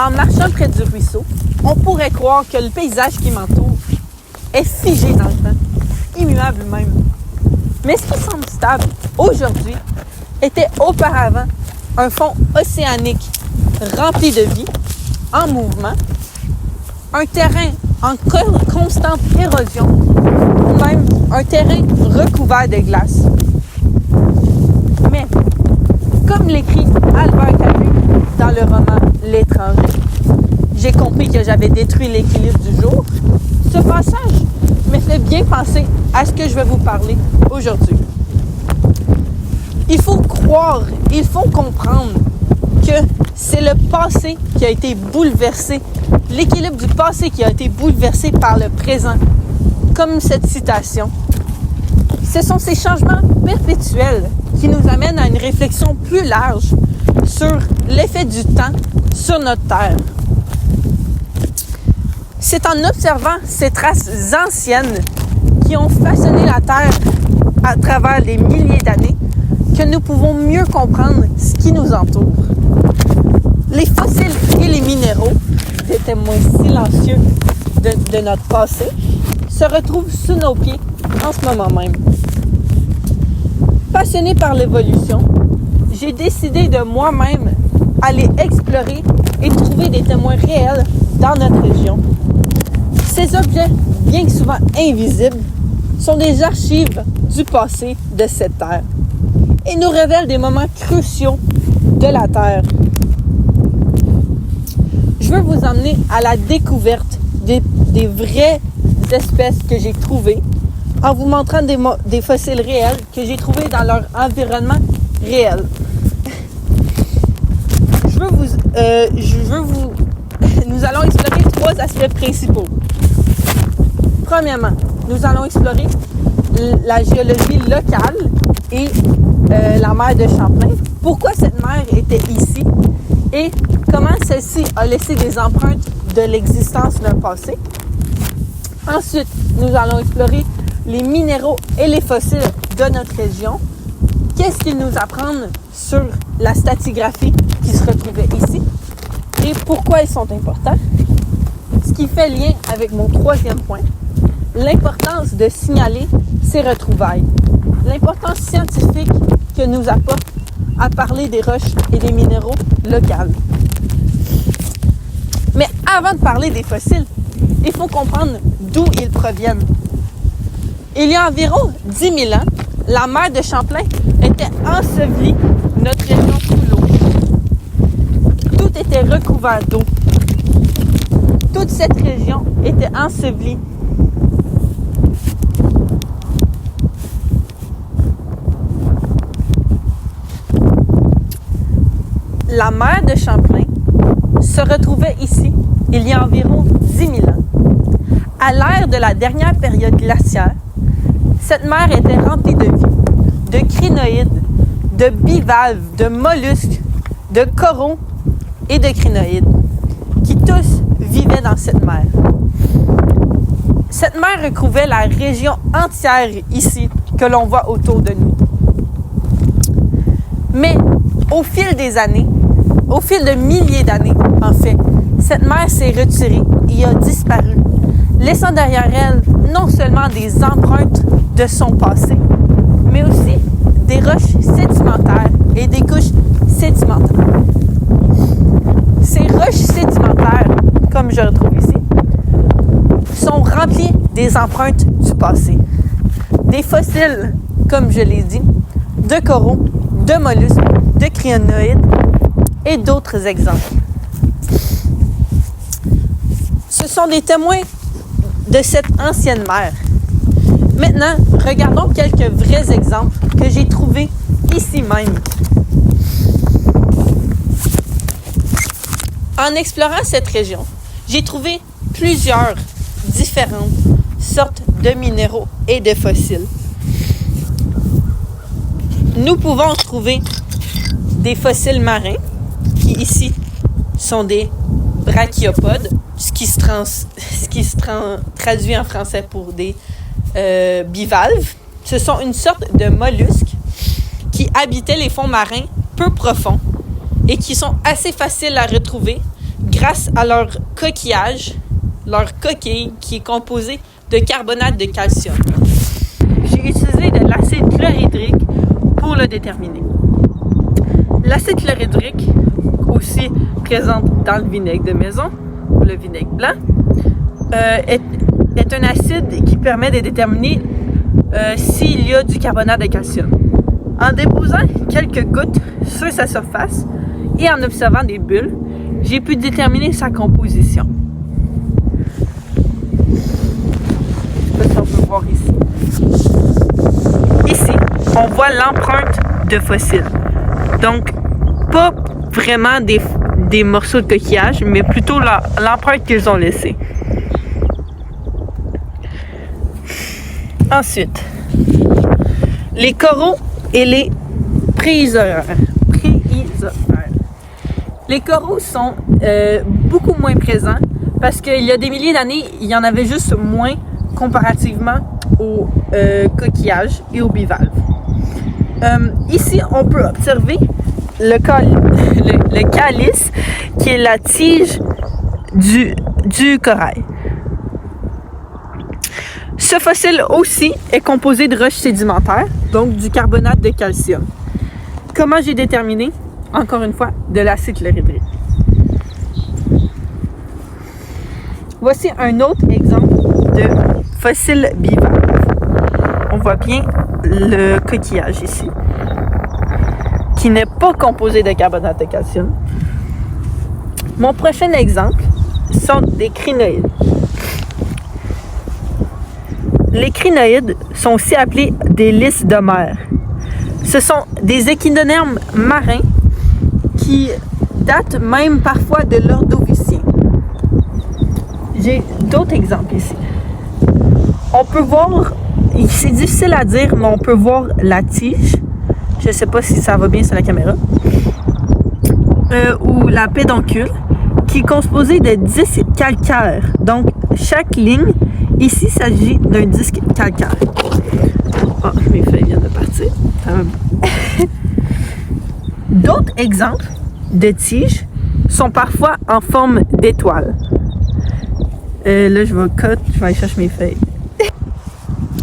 En marchant près du ruisseau, on pourrait croire que le paysage qui m'entoure est figé dans le temps, immuable même. Mais ce qui semble stable aujourd'hui était auparavant un fond océanique rempli de vie, en mouvement, un terrain en constante érosion, ou même un terrain recouvert de glace. Mais, comme l'écrit Albert Camus dans le roman L'étranger, j'ai compris que j'avais détruit l'équilibre du jour. Ce passage me fait bien penser à ce que je vais vous parler aujourd'hui. Il faut croire, il faut comprendre que c'est le passé qui a été bouleversé, l'équilibre du passé qui a été bouleversé par le présent, comme cette citation. Ce sont ces changements perpétuels qui nous amènent à une réflexion plus large sur l'effet du temps sur notre Terre. C'est en observant ces traces anciennes qui ont façonné la Terre à travers des milliers d'années que nous pouvons mieux comprendre ce qui nous entoure. Les fossiles et les minéraux, des témoins silencieux de notre passé, se retrouvent sous nos pieds en ce moment même. Passionné par l'évolution, j'ai décidé de moi-même aller explorer et trouver des témoins réels dans notre région. Ces objets, bien que souvent invisibles, sont des archives du passé de cette Terre et nous révèlent des moments cruciaux de la Terre. Je veux vous emmener à la découverte des vraies espèces que j'ai trouvées en vous montrant des fossiles réels que j'ai trouvés dans leur environnement réel. Nous allons explorer 3 aspects principaux. Premièrement, nous allons explorer la géologie locale et la mer de Champlain. Pourquoi cette mer était ici et comment celle-ci a laissé des empreintes de l'existence d'un passé. Ensuite, nous allons explorer les minéraux et les fossiles de notre région. Qu'est-ce qu'ils nous apprennent sur la stratigraphie qui se retrouvait ici et pourquoi ils sont importants. Ce qui fait lien avec mon 3e point, l'importance de signaler ces retrouvailles, l'importance scientifique que nous apporte à parler des roches et des minéraux locaux. Mais avant de parler des fossiles, il faut comprendre d'où ils proviennent. Il y a environ 10 000 ans, la mer de Champlain était ensevelie, notre région sous l'eau. Tout était recouvert d'eau. Toute cette région était ensevelie. La mer de Champlain se retrouvait ici il y a environ 10 000 ans. À l'ère de la dernière période glaciaire, cette mer était remplie de vie, de crinoïdes, de bivalves, de mollusques, de coraux et de crinoïdes, qui tous vivaient dans cette mer. Cette mer recouvrait la région entière ici que l'on voit autour de nous. Mais au fil des années, au fil de milliers d'années, en fait, cette mer s'est retirée et a disparu, laissant derrière elle non seulement des empreintes de son passé, mais aussi des roches sédimentaires et des couches sédimentaires. Ces roches sédimentaires, comme je retrouve ici, sont remplies des empreintes du passé. Des fossiles, comme je l'ai dit, de coraux, de mollusques, de crinoïdes et d'autres exemples. Ce sont des témoins de cette ancienne mer. Maintenant, regardons quelques vrais exemples que j'ai trouvés ici même. En explorant cette région, j'ai trouvé plusieurs différentes sortes de minéraux et de fossiles. Nous pouvons trouver des fossiles marins qui ici sont des brachiopodes, ce qui se traduit en français pour des bivalves. Ce sont une sorte de mollusques qui habitaient les fonds marins peu profonds et qui sont assez faciles à retrouver grâce à leur coquillage, leur coquille qui est composée de carbonate de calcium. J'ai utilisé de l'acide chlorhydrique pour le déterminer. L'acide chlorhydrique, aussi présent dans le vinaigre de maison, le vinaigre blanc, est un acide qui permet de déterminer s'il y a du carbonate de calcium. En déposant quelques gouttes sur sa surface et en observant des bulles, j'ai pu déterminer sa composition. Je sais pas si on peut voir ici. Ici, on voit l'empreinte de fossiles. Donc, pas vraiment des morceaux de coquillage, mais plutôt l'empreinte qu'ils ont laissée. Ensuite, les coraux et les préisoraires. Les coraux sont beaucoup moins présents parce qu'il y a des milliers d'années, il y en avait juste moins comparativement aux coquillages et aux bivalves. Ici, on peut observer le calice qui est la tige du corail. Ce fossile aussi est composé de roches sédimentaires, donc du carbonate de calcium. Comment j'ai déterminé? Encore une fois, de l'acide chlorhydrique. Voici un autre exemple de fossile bivalve. On voit bien le coquillage ici, qui n'est pas composé de carbonate de calcium. Mon prochain exemple sont des crinoïdes. Les crinoïdes sont aussi appelés des lys de mer. Ce sont des échinodermes marins qui datent même parfois de l'Ordovicien. J'ai d'autres exemples ici. On peut voir, c'est difficile à dire, mais on peut voir la tige. Je ne sais pas si ça va bien sur la caméra. Ou la pédoncule, qui est composée de disques calcaires. Donc, chaque ligne, ici, s'agit d'un disque calcaire. Oh, mes feuilles viennent de partir. D'autres exemples de tiges sont parfois en forme d'étoile. Là, je vais aller chercher mes feuilles.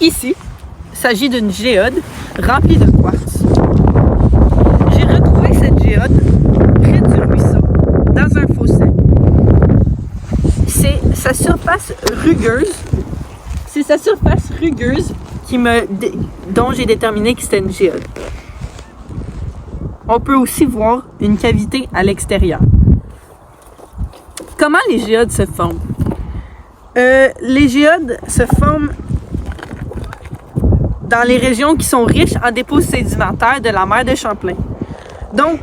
Ici, il s'agit d'une géode remplie de quartz. J'ai retrouvé cette géode près du ruisseau, dans un fossé. C'est sa surface rugueuse. C'est sa surface rugueuse dont j'ai déterminé que c'était une géode. On peut aussi voir une cavité à l'extérieur. Comment les géodes se forment? Les géodes se forment dans les régions qui sont riches en dépôts sédimentaires de la mer de Champlain. Donc,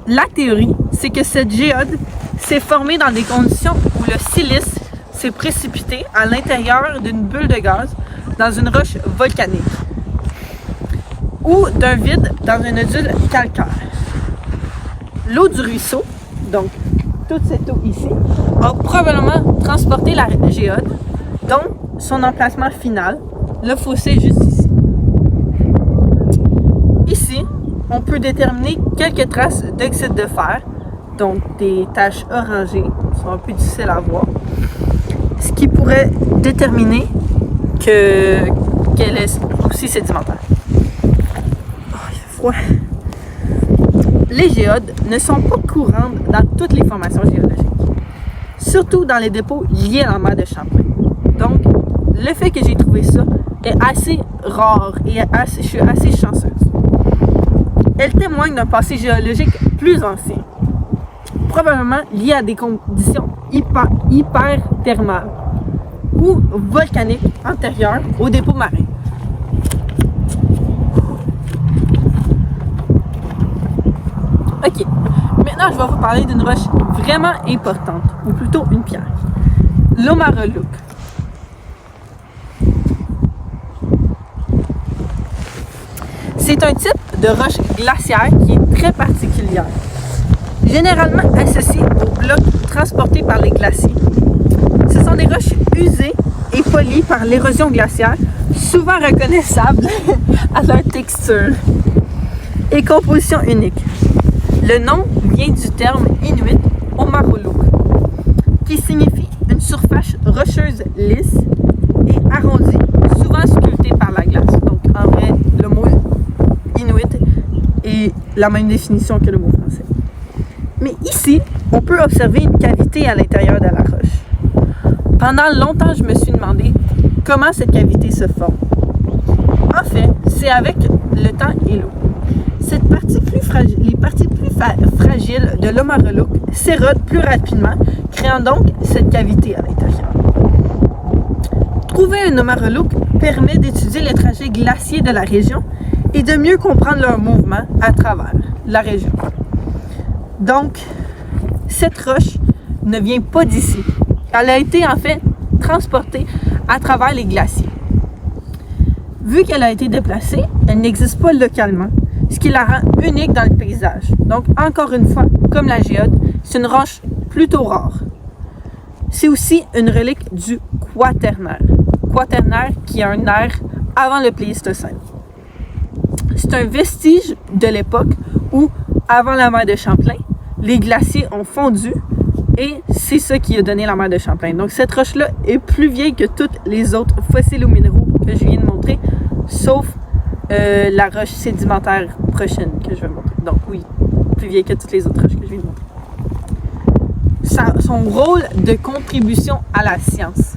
la théorie, c'est que cette géode s'est formée dans des conditions où le silice s'est précipité à l'intérieur d'une bulle de gaz dans une roche volcanique ou d'un vide dans un nodule calcaire. L'eau du ruisseau, donc toute cette eau ici, a probablement transporté la géode, donc son emplacement final, le fossé juste ici. Ici, on peut déterminer quelques traces d'oxyde de fer, donc des taches orangées, qui sont un peu difficiles à voir, ce qui pourrait déterminer qu'elle est aussi sédimentaire. Oh, il fait froid. Les géodes ne sont pas courantes dans toutes les formations géologiques, surtout dans les dépôts liés à la mer de Champlain. Donc, le fait que j'ai trouvé ça est assez rare et je suis assez chanceuse. Elle témoigne d'un passé géologique plus ancien, probablement lié à des conditions hyperthermales ou volcaniques antérieures aux dépôts marins. Ok, maintenant je vais vous parler d'une roche vraiment importante, ou plutôt une pierre, l'Omaroluk. C'est un type de roche glaciaire qui est très particulière, généralement associée aux blocs transportés par les glaciers. Ce sont des roches usées et polies par l'érosion glaciaire, souvent reconnaissables à leur texture et composition unique. Le nom vient du terme inuit Omaroluk, la même définition que le mot français. Mais ici, on peut observer une cavité à l'intérieur de la roche. Pendant longtemps, je me suis demandé comment cette cavité se forme. En fait, c'est avec le temps et l'eau. Les parties plus fragiles de l'Omaroluk s'érodent plus rapidement, créant donc cette cavité à l'intérieur. Trouver un Omaroluk permet d'étudier les trajets glaciers de la région et de mieux comprendre leur mouvement à travers la région. Donc, cette roche ne vient pas d'ici. Elle a été en fait transportée à travers les glaciers. Vu qu'elle a été déplacée, elle n'existe pas localement, ce qui la rend unique dans le paysage. Donc, encore une fois, comme la géode, c'est une roche plutôt rare. C'est aussi une relique du Quaternaire. Quaternaire qui a un air avant le Pléistocène. C'est un vestige de l'époque où, avant la mer de Champlain, les glaciers ont fondu et c'est ça qui a donné la mer de Champlain. Donc, cette roche-là est plus vieille que toutes les autres fossiles ou minéraux que je viens de montrer, sauf la roche sédimentaire prochaine que je vais montrer. Donc oui, plus vieille que toutes les autres roches que je viens de montrer. Son rôle de contribution à la science.